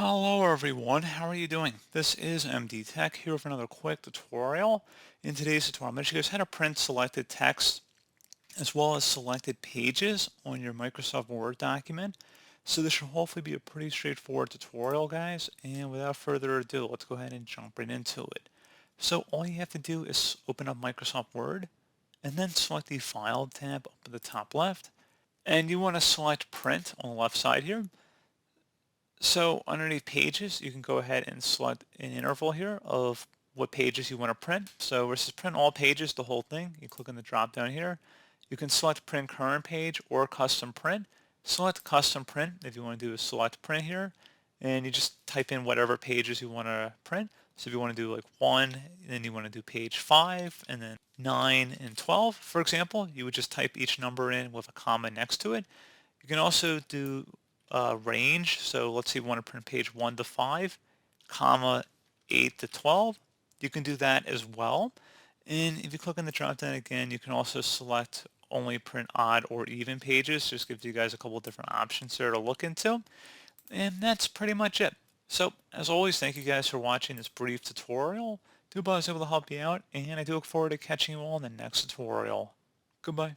Hello everyone, how are you doing? This is MD Tech here with another quick tutorial. In today's tutorial, I'm going to show you guys how to print selected text as well as selected pages on your Microsoft Word document. So this should hopefully be a pretty straightforward tutorial, guys. And without further ado, let's go ahead and jump right into it. So all you have to do is open up Microsoft Word and then select the File tab up at the top left. And you want to select Print on the left side here. So underneath pages, you can go ahead and select an interval here of what pages you want to print. So versus print all pages, the whole thing, you click on the drop down here. You can select print current page or custom print. Select custom print if you want to do a select print here. And you just type in whatever pages you want to print. So if you want to do like 1, then you want to do page 5, and then 9 and 12, for example, you would just type each number in with a comma next to it. You can also do range. So let's say we want to print page 1 to 5, comma 8 to 12. You can do that as well. And if you click on the drop down again, you can also select only print odd or even pages. Just gives you guys a couple different options there to look into. And that's pretty much it. So as always, thank you guys for watching this brief tutorial. Do hope I was able to help you out, and I do look forward to catching you all in the next tutorial. Goodbye.